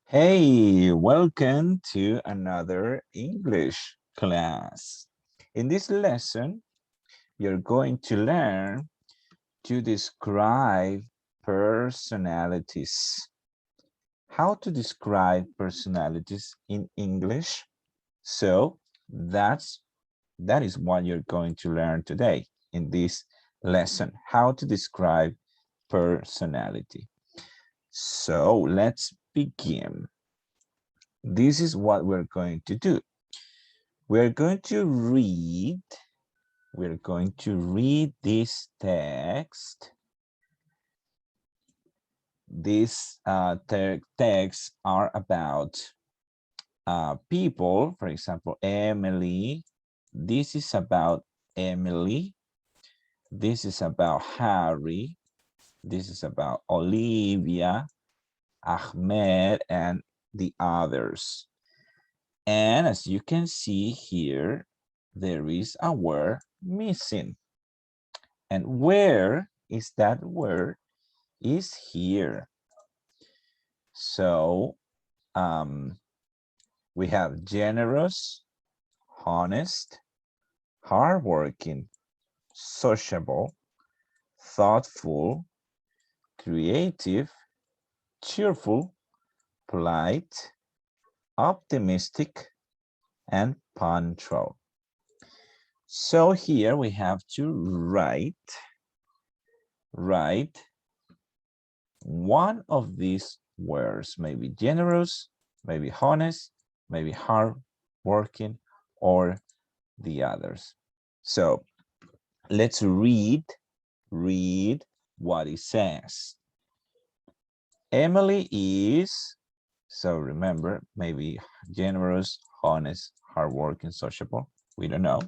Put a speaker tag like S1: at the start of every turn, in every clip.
S1: Hey, welcome to another English class. In this lesson, you're going to learn to describe personalities. How to describe personalities in English. So that is what you're going to learn today in this lesson. How to describe personality. So let's begin. This is what we're going to do. We're going to read, this text. These texts are about people. For example, Emily. This is about Emily. This is about Harry. This is about Olivia, Ahmed, and the others. And as you can see here, there is a word missing. And where is that word? Is here. So we have generous, honest, hardworking, sociable, thoughtful, creative, cheerful, polite, optimistic, and punctual. So here we have to write one of these words, maybe generous, maybe honest, maybe hard working, or the others. So let's read what it says. Emily is, so remember, maybe generous, honest, hardworking, sociable. We don't know.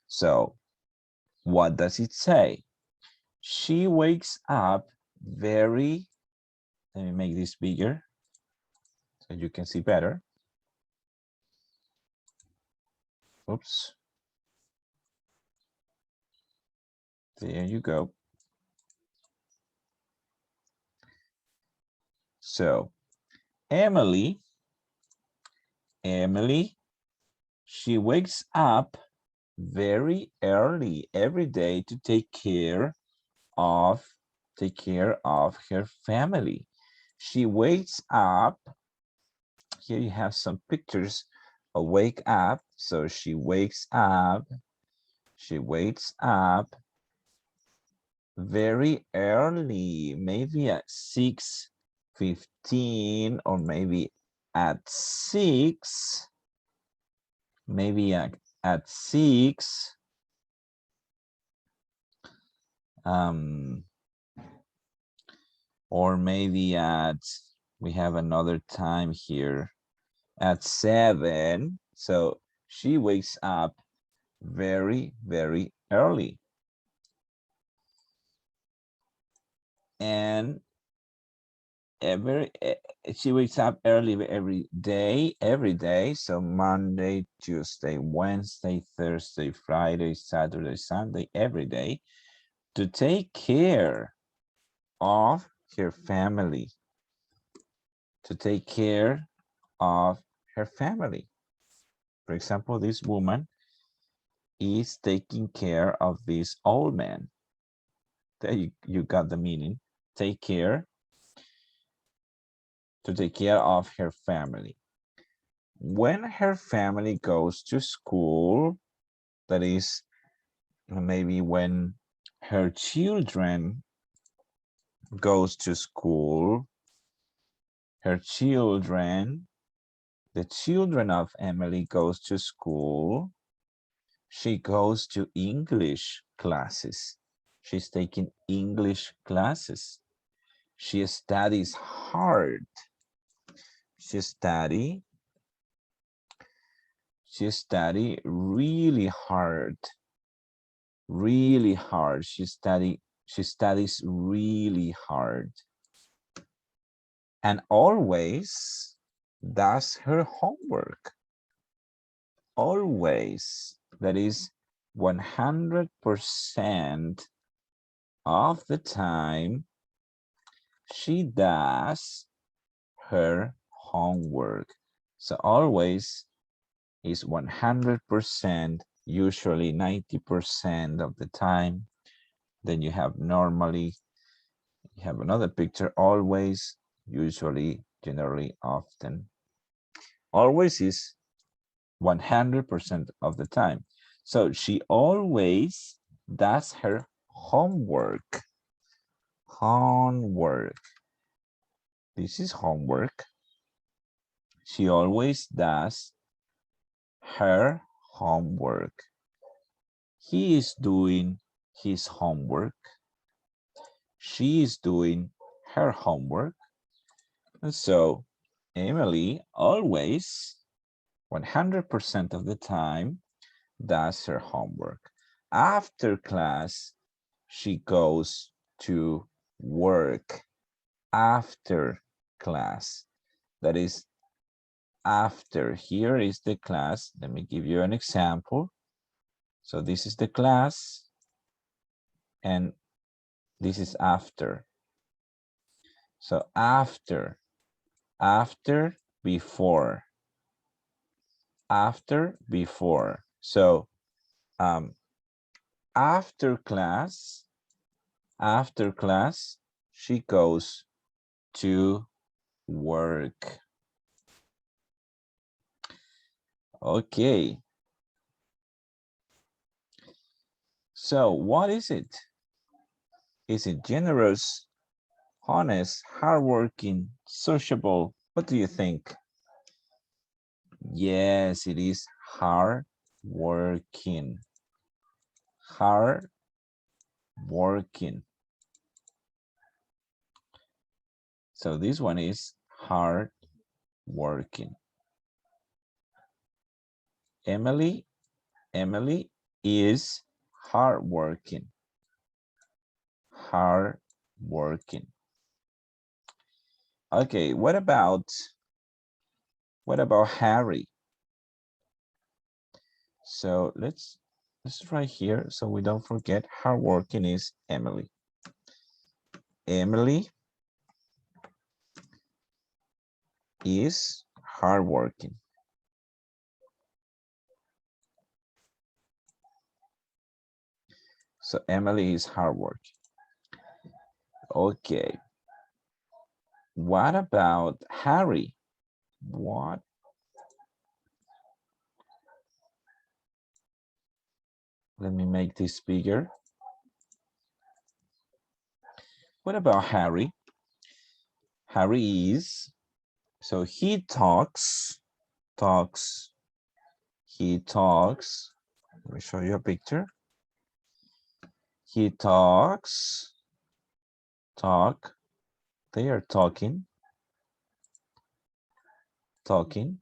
S1: So what does it say? She wakes up very, let me make this bigger so you can see better. Oops. There you go. So Emily, she wakes up very early every day to take care of her family. She wakes up. Here you have some pictures of wake up. So she wakes up very early, maybe at 6:15 or maybe at 6, maybe at 6. Or maybe we have another time here at 7. So she wakes up very, very early. And she wakes up early every day. So Monday, Tuesday, Wednesday, Thursday, Friday, Saturday, Sunday, every day to take care of her family. To take care of her family. For example, this woman is taking care of this old man. There you got the meaning. Take care. To take care of her family. When her family goes to school, that is maybe when her children goes to school, the children of Emily goes to school, she goes to English classes. She's taking English classes. She studies hard. She study really hard. Really hard. She studies really hard. And always does her homework. Always. That is 100% of the time she does her homework. So always is 100%, usually 90% of the time. Then you have normally, you have another picture, always, usually, generally, often. Always is 100% of the time. So she always does her homework. Homework. This is homework. She always does her homework. He is doing his homework. She is doing her homework. And so Emily always, 100% of the time, does her homework. After class, she goes to work. After class, that is after. Here is the class. Let me give you an example. So this is the class and this is after. So after, before, after, before. So after class, she goes to work. Okay. So what is it? Is it generous, honest, hardworking, sociable? What do you think? Yes, it is hardworking. Hardworking. So this one is hardworking. Emily is hardworking. Hardworking. Okay, what about Harry? So let's write here so we don't forget. Hardworking is Emily. Emily is hardworking. So Emily is hardworking. Okay. What about Harry? What? Let me make this bigger. What about Harry? Harry is, so he talks. He talks. Let me show you a picture. He talks. Talk. They are talking. Talking.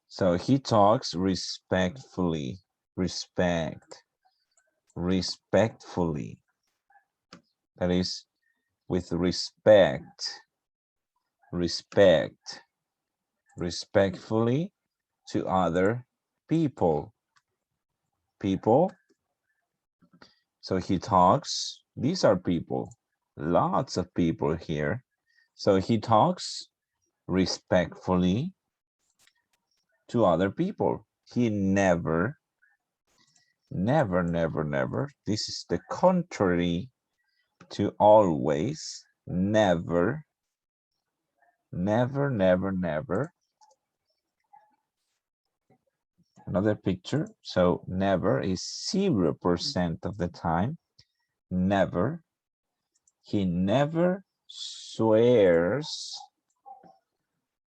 S1: So he talks respectfully. Respectfully. That is with respect. Respectfully to other people. So he talks. These are people. Lots of people here. So he talks respectfully to other people. He never. This is the contrary to always. Never. Another picture. So never is 0% of the time. Never. He never swears.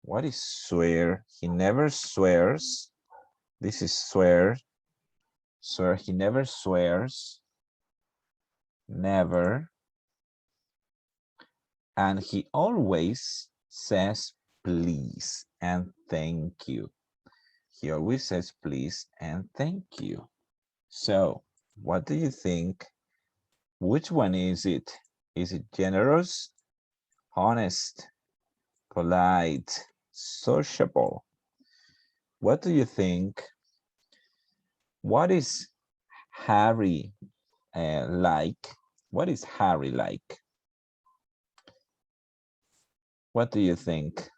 S1: What is swear? He never swears. This is swear. Swear. He never swears. Never. And he always says please and thank you. He always says please and thank you. So what do you think? Which one is it? Is it generous, honest, polite, sociable? What do you think? What is Harry like? What is Harry like? What do you think?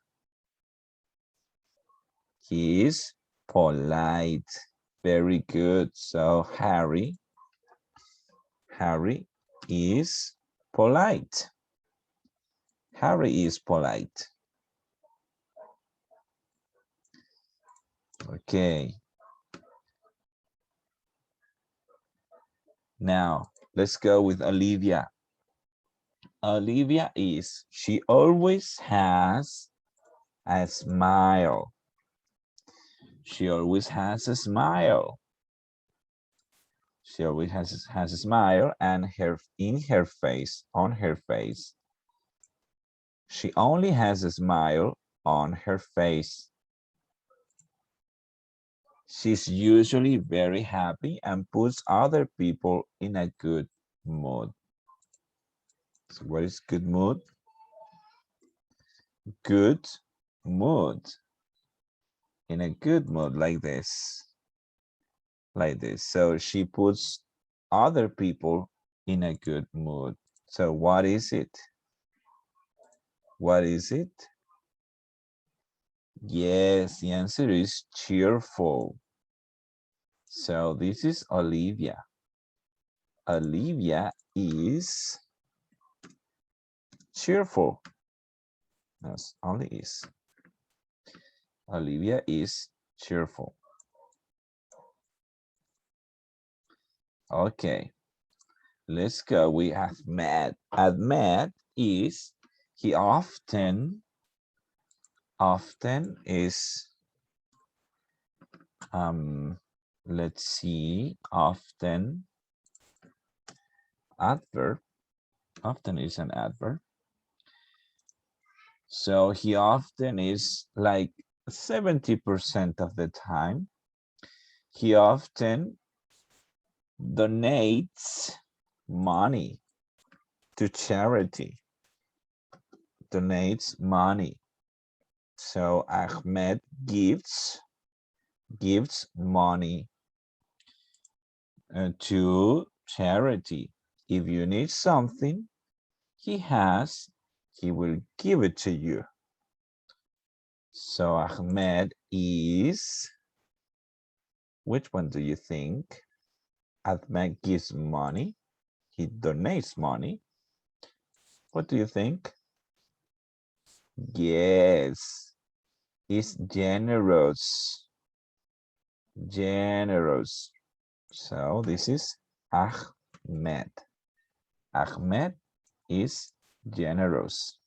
S1: He is polite. Very good. So Harry is polite. Harry is polite. Okay. Now, let's go with Olivia. Olivia she always has a smile. She always has a smile. She always has a smile, and on her face. She only has a smile on her face. She's usually very happy and puts other people in a good mood. So what is good mood? Good mood. In a good mood, like this. Like this. So she puts other people in a good mood. So what is it? What is it? Yes, the answer is cheerful. So this is Olivia. Olivia is cheerful. That's only is. Olivia is cheerful. Okay, let's go. We have Matt. Ahmed is, he often is, let's see, often, adverb. Often is an adverb. So he often is like 70% of the time. He often donates money to charity. Donates money. So Ahmed gives money to charity. If you need something, he will give it to you. So Ahmed is, which one do you think? Ahmed gives money. He donates money. What do you think? Yes, he's generous. Generous. So this is Ahmed. Ahmed is generous.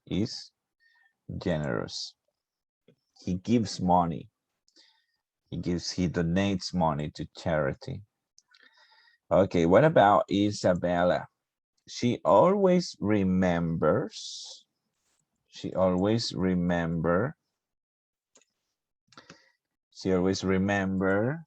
S1: Is generous. He gives money. He donates money to charity. Okay, what about Isabella? She always remembers. She always remembers. She always remembers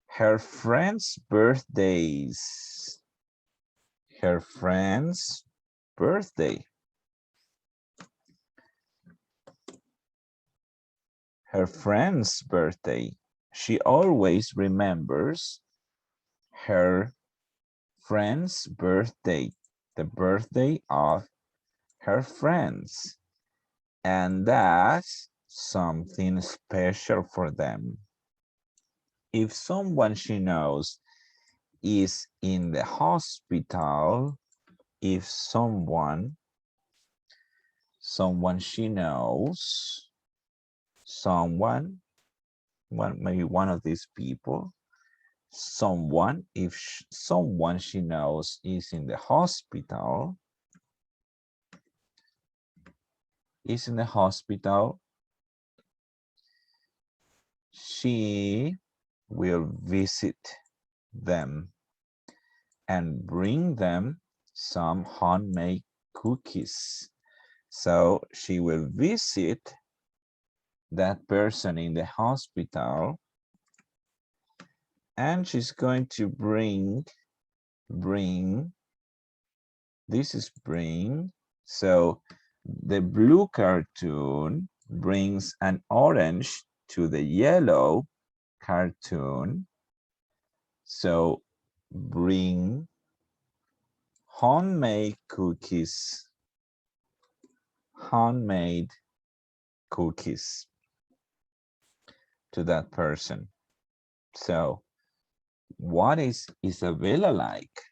S1: her friends' birthdays. Her friend's birthday. Her friend's birthday. She always remembers her friend's birthday, the birthday of her friends. And that's something special for them. If someone she knows is in the hospital, if someone she knows, maybe one of these people, if someone she knows is in the hospital, she will visit them and bring them some homemade cookies. So she will visit that person in the hospital, and she's going to bring, this is bring. So the blue cartoon brings an orange to the yellow cartoon. So bring homemade cookies. Homemade cookies to that person. So what is Isabella like?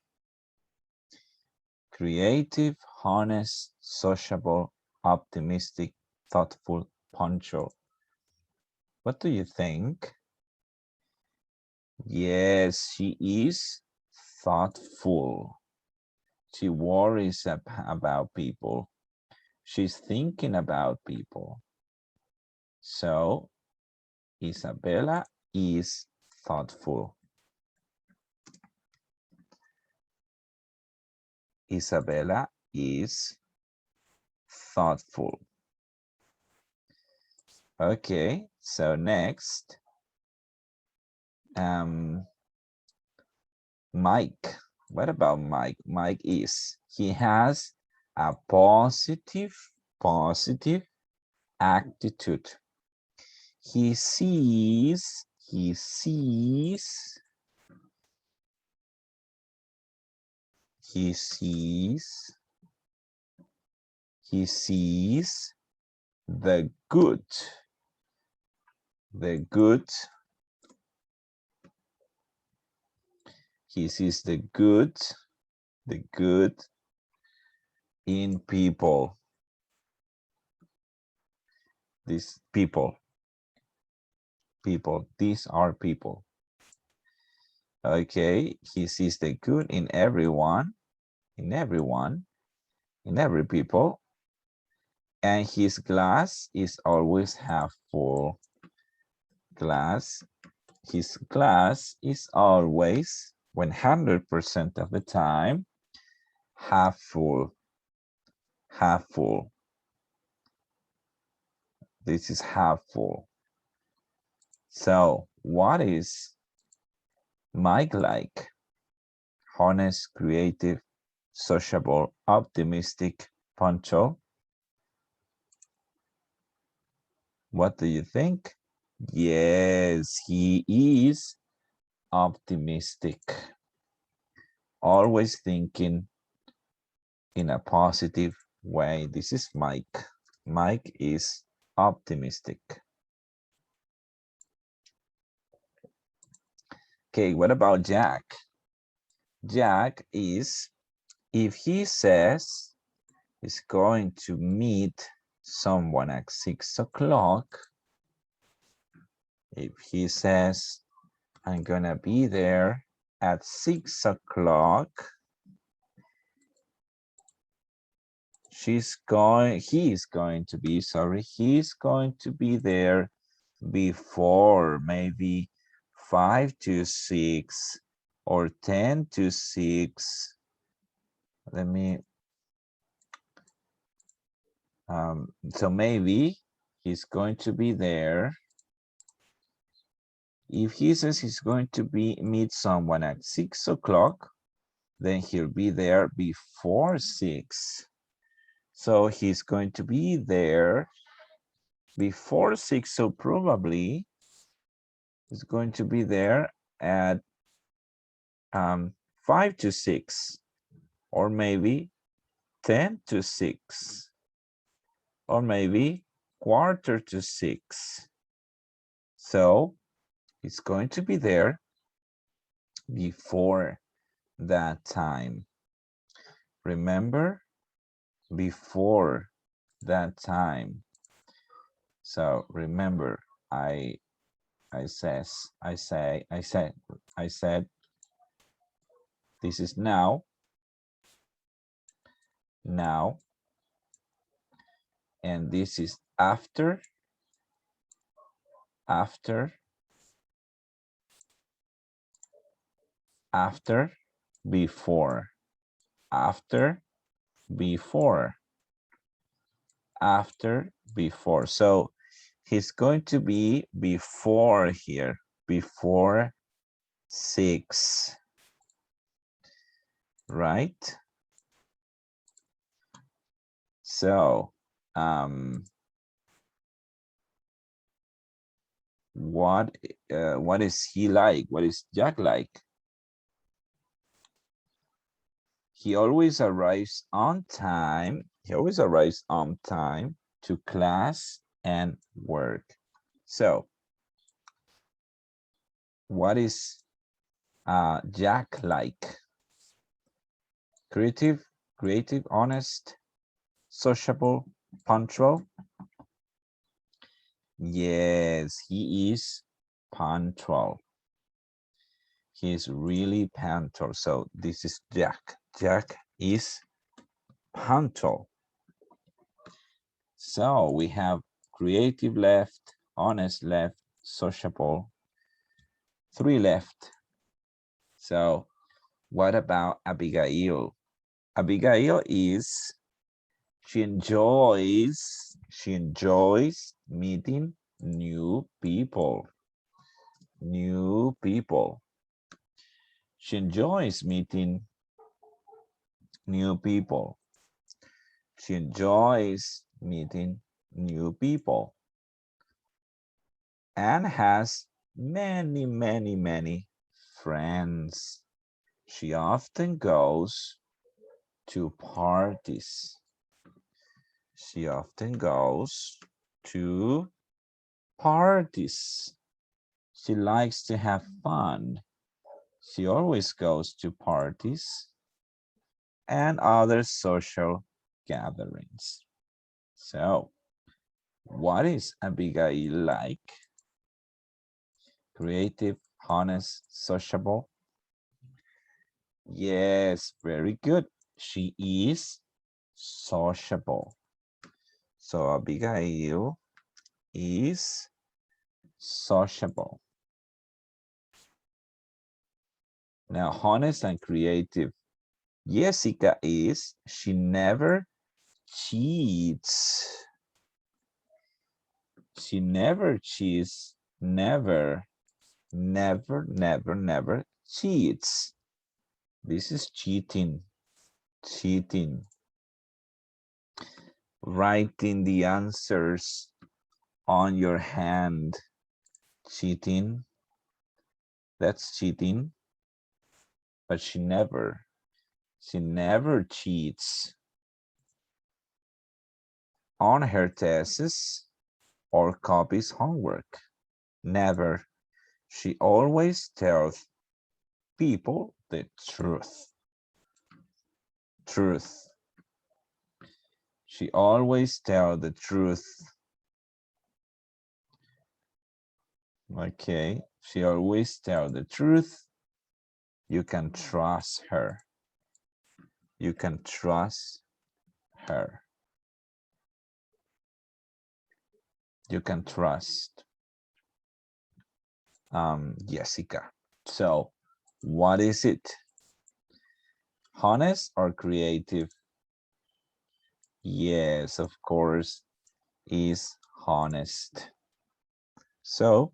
S1: Creative, honest, sociable, optimistic, thoughtful, punctual. What do you think? Yes, she is thoughtful. She worries about people. She's thinking about people. So Isabella is thoughtful. Isabella is thoughtful. Okay, so next, Mike. What about Mike? Mike he has a positive attitude. He sees the good. He sees the good in people. These people, these are people. Okay, he sees the good in everyone, in every people, and his glass is always half full. His glass is always 100% of the time half full. This is half full. So what is Mike like? Honest, creative, sociable, optimistic, punctual. What do you think? Yes, he is optimistic. Always thinking in a positive way. This is Mike. Mike is optimistic. Okay, what about Jack? Jack is, if he says he's going to meet someone at 6 o'clock, if he says, I'm gonna be there at 6 o'clock, he's going to be there before, maybe 5 to 6 or 10 to 6. Let me, so maybe he's going to be there. If he says he's going to meet someone at 6 o'clock, then he'll be there before 6. So he's going to be there before 6. So probably he's going to be there at 5 to 6, or maybe 10 to 6, or maybe quarter to 6. So it's going to be there before that time. Remember, before that time. So remember, I said this is now, and this is after, before, before. So he's going to be before here, before 6, right? So What is he like? What is Jack like? He always arrives on time. He always arrives on time to class and work. So, what is Jack like? Creative, honest, sociable, punctual. Yes, he is punctual. He is really punctual. So this is Jack. Jack is punctual. So we have creative left, honest left, sociable, 3 left. So what about Abigail? Abigail is, she enjoys meeting new people. New people. She enjoys meeting new people. She enjoys meeting new people and has many friends. She often goes to parties. She often goes to parties. She likes to have fun. She always goes to parties and other social gatherings. So, what is Abigail like? Creative, honest, sociable? Yes, very good. She is sociable. So Abigail is sociable. Now, honest and creative. Jessica is, she never cheats. She never cheats. Never cheats. This is cheating. Cheating. Writing the answers on your hand. Cheating. That's cheating. But she never cheats on her tests or copies homework. Never. She always tells people the truth. Truth. She always tells the truth. Okay. She always tells the truth. You can trust her. You can trust her. You can trust Jessica. So, what is it? Honest or creative? Yes, of course, is honest. So,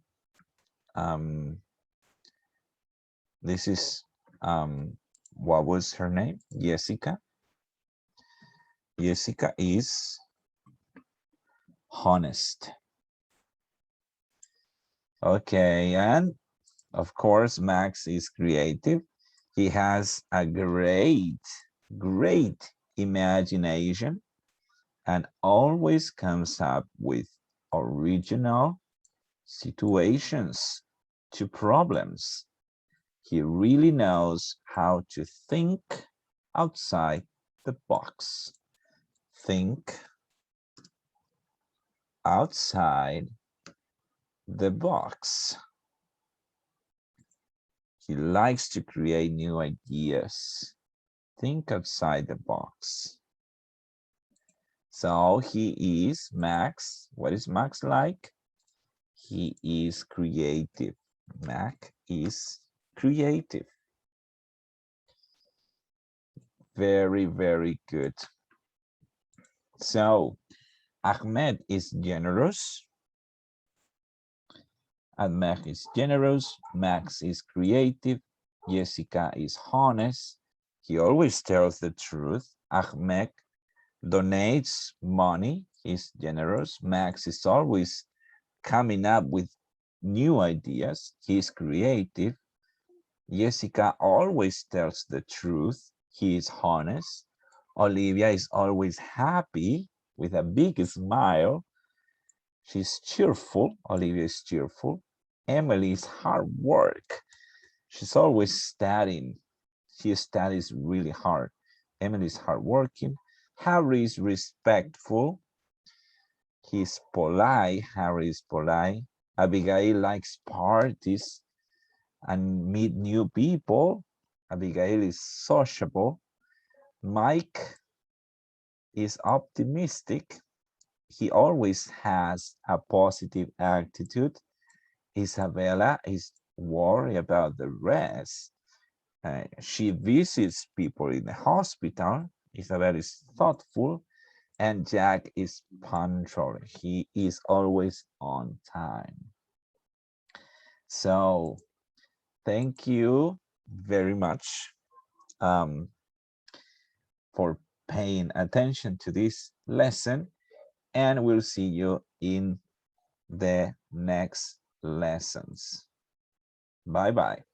S1: this is, what was her name? Jessica. Jessica is honest. Okay, and of course, Max is creative. He has a great imagination and always comes up with original situations to problems. He really knows how to think outside the box. Think outside the box. He likes to create new ideas. Think outside the box. So he is Max. What is Max like? He is creative. Max is creative. Very good. So Ahmed is generous. Ahmed is generous. Max is creative. Jessica is honest. He always tells the truth. Ahmed donates money. He's generous. Max is always coming up with new ideas. He's creative. Jessica always tells the truth. He is honest. Olivia is always happy with a big smile. She's cheerful. Olivia is cheerful. Emily is hard work. She's always studying. She studies really hard. Emily is hardworking. Harry is respectful. He's polite. Harry is polite. Abigail likes parties and meet new people. Abigail is sociable. Mike is optimistic. He always has a positive attitude. Isabella is worried about the rest. She visits people in the hospital. Isabel is thoughtful, and Jack is punctual. He is always on time. So thank you very much for paying attention to this lesson, and we'll see you in the next lessons. Bye-bye.